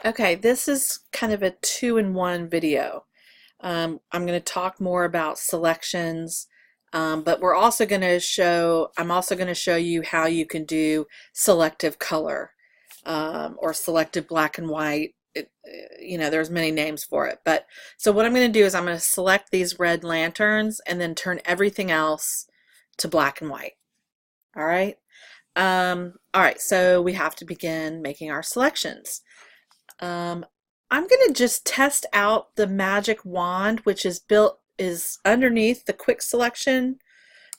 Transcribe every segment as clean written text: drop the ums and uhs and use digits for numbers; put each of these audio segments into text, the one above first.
Okay, this is kind of a two-in-one video. I'm going to talk more about selections, but I'm also going to show you how you can do selective color or selective black and white. There's many names for it. But so what I'm going to do is I'm going to select these red lanterns and then turn everything else to black and white. All right. All right, so we have to begin making our selections. Um, I'm going to just test out the magic wand, which is underneath the quick selection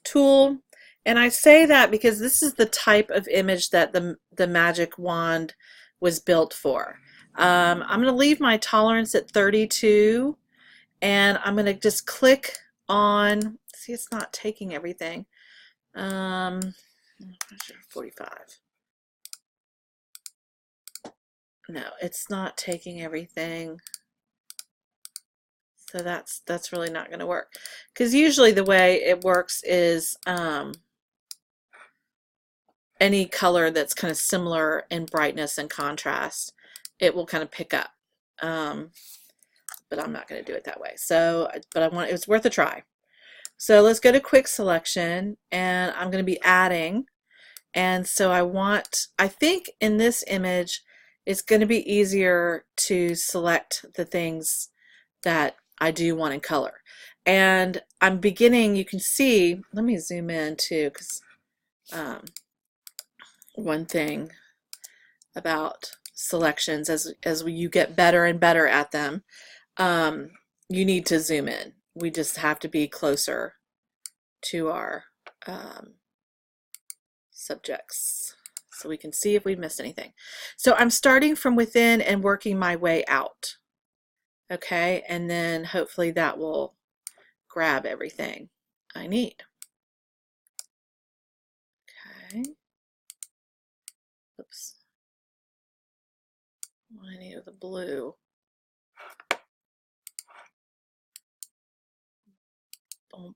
tool. And I say that because this is the type of image that the magic wand was built for. I'm going to leave my tolerance at 32, and I'm going to just click on, see, it's not taking everything. 45. No, it's not taking everything. So that's really not going to work. Because usually the way it works is any color that's kind of similar in brightness and contrast, it will kind of pick up. But I'm not going to do it that way. So, but it was worth a try. So let's go to quick selection, and I'm going to be adding. And so I think in this image, it's going to be easier to select the things that I do want in color. And I'm beginning, you can see, let me zoom in too, because one thing about selections, as you get better and better at them, you need to zoom in. We just have to be closer to our subjects so we can see if we missed anything. So I'm starting from within and working my way out. Okay, and then hopefully that will grab everything I need. Okay. Oops. I need the blue. Boom.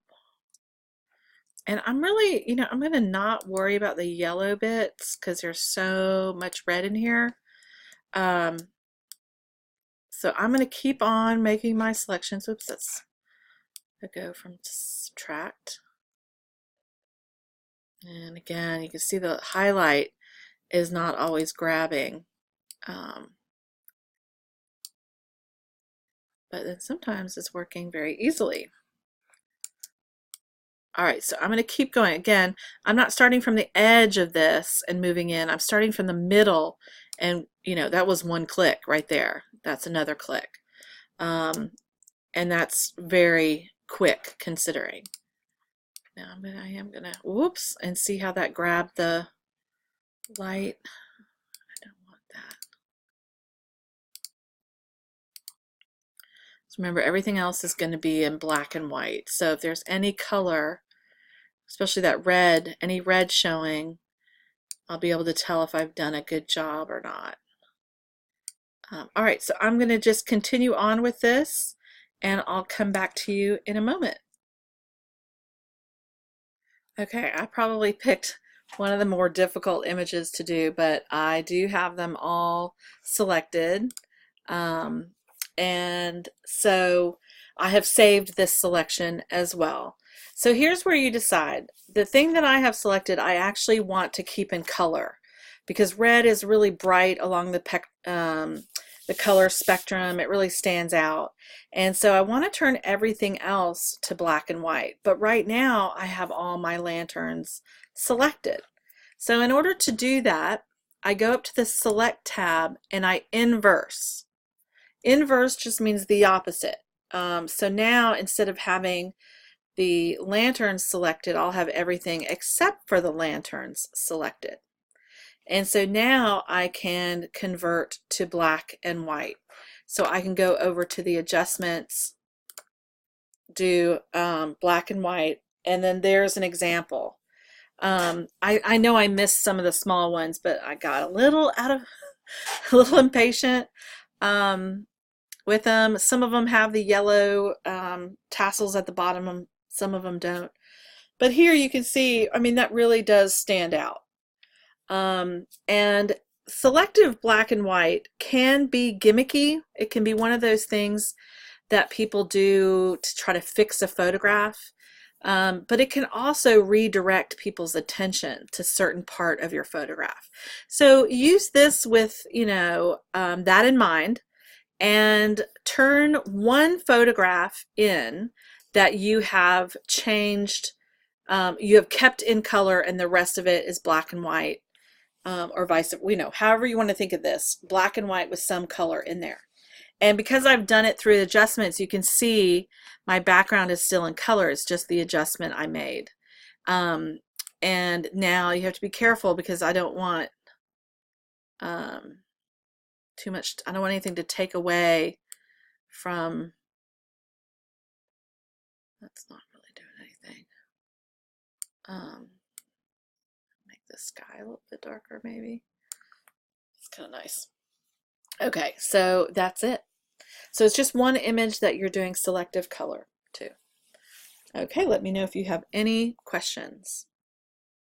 And I'm really, I'm going to not worry about the yellow bits because there's so much red in here. So I'm going to keep on making my selections. Oops, that's a go from subtract. And again, you can see the highlight is not always grabbing. But then sometimes it's working very easily. All right, so I'm going to keep going. Again, I'm not starting from the edge of this and moving in. I'm starting from the middle, and that was one click right there. That's another click. And that's very quick considering. Now I am gonna, whoops, and see how that grabbed the light. I don't want that. So remember, everything else is going to be in black and white. So if there's any color, especially that red, any red showing, I'll be able to tell if I've done a good job or not. All right, so I'm going to just continue on with this, and I'll come back to you in a moment. Okay, I probably picked one of the more difficult images to do, but I do have them all selected. And so I have saved this selection as well. So here's where you decide. The thing that I have selected, I actually want to keep in color because red is really bright along the color spectrum. It really stands out. And so I want to turn everything else to black and white. But right now I have all my lanterns selected. So in order to do that, I go up to the Select tab and I inverse. Inverse just means the opposite. So now instead of having the lanterns selected, I'll have everything except for the lanterns selected. And so now I can convert to black and white. So I can go over to the adjustments, do black and white, and then there's an example. I know I missed some of the small ones, but I got a little a little impatient with them. Some of them have the yellow tassels at the bottom, some of them don't. But here you can see, I mean, that really does stand out. And selective black and white can be gimmicky. It can be one of those things that people do to try to fix a photograph. But it can also redirect people's attention to certain part of your photograph. So use this with, that in mind, and turn one photograph in that you have changed, you have kept in color, and the rest of it is black and white, or vice versa, however you want to think of this, black and white with some color in there. And because I've done it through adjustments, you can see my background is still in color. It's just the adjustment I made. And now you have to be careful because I don't want too much. I don't want anything to take away from. That's not really doing anything. Make the sky a little bit darker, maybe. It's kind of nice. Okay, so that's it. So it's just one image that you're doing selective color to. Okay, let me know if you have any questions.